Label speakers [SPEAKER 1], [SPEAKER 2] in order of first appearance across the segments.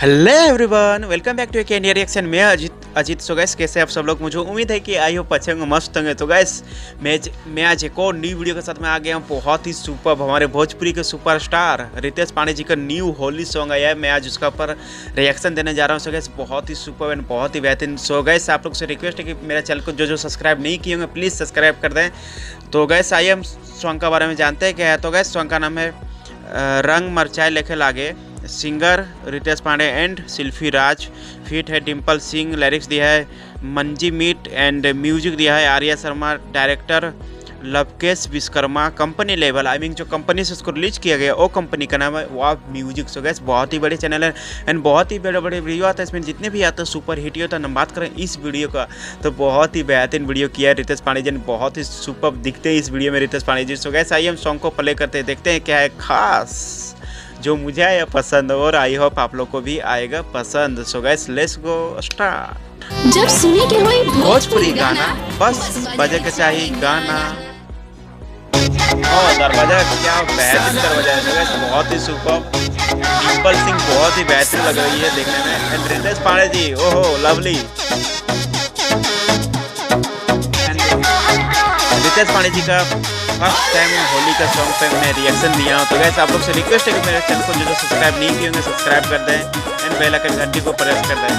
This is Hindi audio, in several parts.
[SPEAKER 1] Hello everyone, welcome back to India reaction. मैं अजीत। सो गैस, कैसे आप सब लोग? मुझे उम्मीद है कि आई होप अच्छे होंगे, मस्त होंगे। तो गैस मैं आज एक और न्यू वीडियो के साथ में आ गया हूँ। बहुत ही सुपर, हमारे भोजपुरी के सुपरस्टार रितेश पांडे जी का न्यू होली सॉन्ग आया है। मैं आज उसका ऊपर रिएक्शन देने जा रहा हूँ। सो गैस बहुत ही सुपर एंड बहुत ही बेहतरीन। सो गैस आप लोग से रिक्वेस्ट है कि मेरा चैनल को जो सब्सक्राइब नहीं किए होंगे प्लीज़ सब्सक्राइब कर दें। तो गैस आइए हम सॉन्ग के बारे में जानते हैं क्या है। तो गैस सॉन्ग का नाम है रंग मरचाए लेखे लागे। Singer Ritesh Pandey and Shilpi Raj, feat है डिम्पल सिंह, लिरिक्स दिया है मंजी मीट एंड म्यूजिक दिया है Arya Sharma, director Lavkesh Vishwakarma. Company level I mean जो कंपनी से उसको रिलीज किया गया वो कंपनी का नाम है वाव म्यूजिक। सो गैस बहुत ही बड़े चैनल है एंड बहुत ही बड़े बड़े वीडियो आता है इसमें, जितने भी आते हैं सुपर हिट ही होता है। हम बात करें इस वीडियो का तो बहुत ही बेहतरीन वीडियो किया है रितेश पांडे जी ने, बहुत ही सुपर दिखते हैं इस वीडियो में रितेश पांडे जी। सो गैस आइए हम सॉन्ग को प्ले करते हैं, देखते हैं क्या है खास जो मुझे आया पसंद और आई होप आप लोग को भी आएगा पसंद। So guys let's go start.
[SPEAKER 2] जब सुने के होई
[SPEAKER 1] भोजपुरी गाना बस बजे के चाहिए गाना। दरवाजा क्या बेहतरीन दरवाजा है। गाइस बहुत ही सुपर, डिम्पल सिंह बहुत ही बेहतरीन लग रही है देखने में एंड रितेश पांडे जी ओहो लवली। रितेश पांडे जी का फर्स्ट टाइम होली का सॉन्ग पे मैंने रिएक्शन दिया हूँ। तो गैस आप लोग से रिक्वेस्ट है कि मेरे चैनल को जो सब्सक्राइब नहीं किए होंगे सब्सक्राइब कर दें एंड बेल आइकन घंटी को प्रेस कर दें।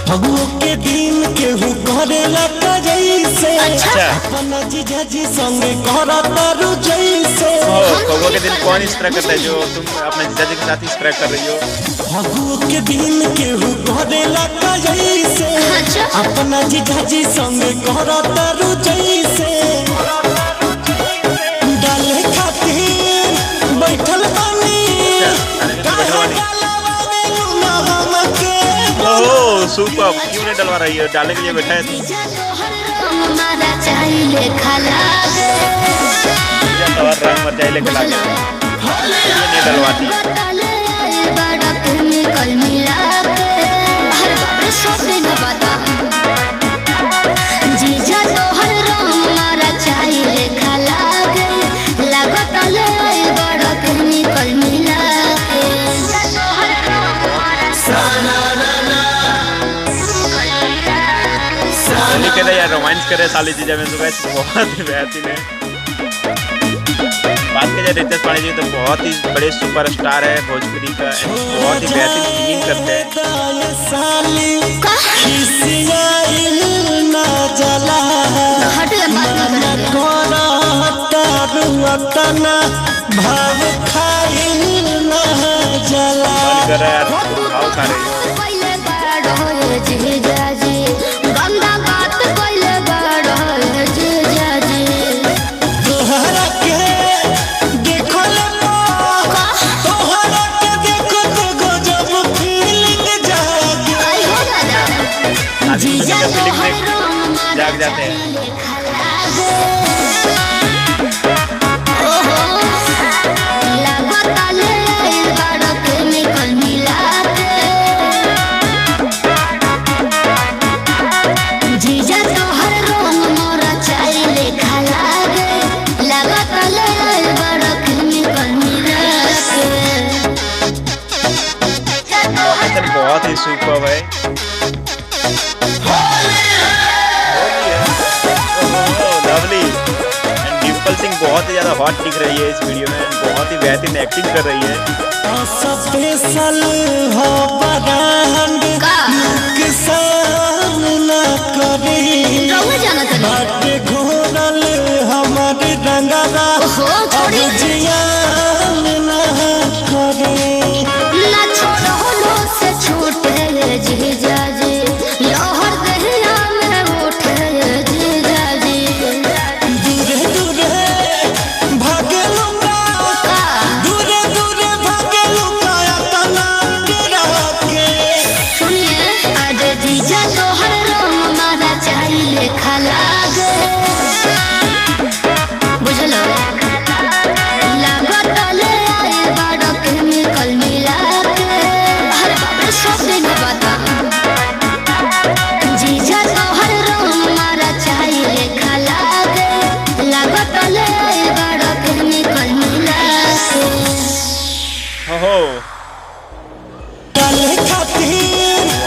[SPEAKER 3] फगुओ के दिन केहू करेला त जैसे
[SPEAKER 1] अच्छा
[SPEAKER 3] अपना जीजा जी संगे करता रु जैसे।
[SPEAKER 1] फगुओ के दिन कौन इस तरह करता है जो तुम अपने जीजा जी के साथ इस तरह कर रही हो?
[SPEAKER 3] फगुओ के दिन केहू करेला त जैसे अपना जीजा जी संगे करता रु जैसे। डाले खातिर बैठल बानी
[SPEAKER 1] ओह सुपर, क्यों नहीं डलवा रही है? डालने के लिए बैठा है रंग मरचाई लेके लागे नहीं डलवाती। यार रोमांस करे साली जीजा में। तो गाइस बहुत ही बेहतरीन है। बात की जाए रितेश पांडे जी तो बहुत ही बड़े सुपरस्टार है भोजपुरी का, बहुत ही बेहतरीन सिंगिंग करते हैं। मन कर रहा है यार भाव खा रही हो। फीलिंग में जाग जाते हैं। बहुत ही सुपर है। लवली एंड डिम्पल सिंह बहुत ही ज़्यादा हॉट दिख रही है इस वीडियो में, बहुत ही बेहतरीन एक्टिंग कर रही है।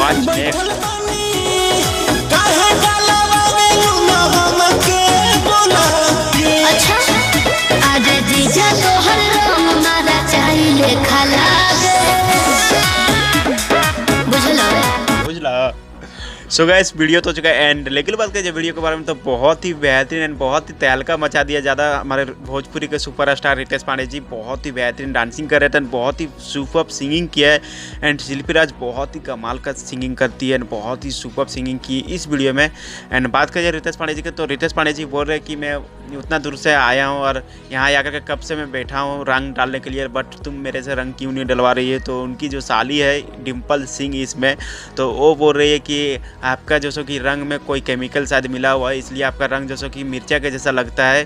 [SPEAKER 1] Watch
[SPEAKER 3] बैठल
[SPEAKER 1] next.
[SPEAKER 3] बानी, काहे डलवावे लूना हमके बोला के।
[SPEAKER 2] अच्छा आज जीजा तोहर रंग मारा चाहिए खाला
[SPEAKER 1] बुझला। सो गाइस वीडियो तो चुका है एंड, लेकिन बात करें वीडियो के बारे में तो बहुत ही बेहतरीन एंड बहुत ही तहलका मचा दिया ज़्यादा। हमारे भोजपुरी के सुपरस्टार रितेश पांडे जी बहुत ही बेहतरीन डांसिंग कर रहे थे, बहुत ही सुपर सिंगिंग किया है एंड शिल्पी राज बहुत ही कमाल का सिंगिंग करती है एंड बहुत ही सुपर सिंगिंग की इस वीडियो में। एंड बात करें रितेश पांडे जी की तो रितेश पांडे जी बोल रहे हैं कि मैं उतना दूर से आया हूँ और यहाँ आकर के कब से मैं बैठा हूँ रंग डालने के लिए, बट तुम मेरे से रंग क्यों नहीं डलवा रही है। तो उनकी जो साली है डिम्पल सिंह इसमें, तो वो बोल रही है कि आपका जो सो कि रंग में कोई केमिकल शायद मिला हुआ है, इसलिए आपका रंग जो सो कि मिर्चा के जैसा लगता है,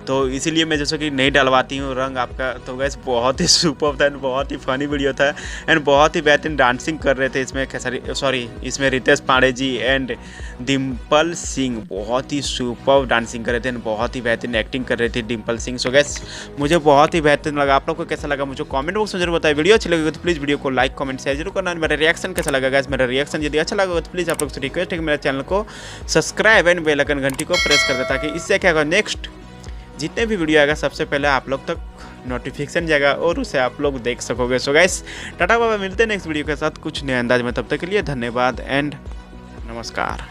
[SPEAKER 1] तो इसीलिए मैं जो सो कि नहीं डलवाती हूँ रंग आपका। तो गैस बहुत ही सुपर था एंड बहुत ही फनी वीडियो था एंड बहुत ही बेहतरीन डांसिंग कर रहे थे इसमें सॉरी इसमें रितेश पांडे जी एंड डिम्पल सिंह बहुत ही सुपर डांसिंग कर रहे थे एंड बहुत ही बेहतरीन एक्टिंग कर रही थी डिम्पल सिंह। सो गैस मुझे बहुत ही बेहतरीन लगा। आप लोग को कैसा लगा मुझे कमेंट बॉक्स में जरूर बताएं। वीडियो अच्छी लगेगी तो प्लीज़ वीडियो को लाइक कमेंट शेयर जरूर करना। मेरा रिएक्शन कैसा लगा गैस, मेरा रिएक्शन यदि अच्छा लगा तो प्लीज़ आप लोग से रिक्वेस्ट है कि मेरे चैनल को सब्सक्राइब एंड बेल आइकन घंटी को प्रेस कर दे, ताकि इससे क्या होगा नेक्स्ट जितने भी वीडियो आएगा सबसे पहले आप लोग तक नोटिफिकेशन जाएगा और उसे आप लोग देख सकोगे। सो गाइस टाटा बाबा, मिलते हैं नेक्स्ट वीडियो के साथ कुछ नए अंदाज में। तब तक के लिए धन्यवाद एंड नमस्कार।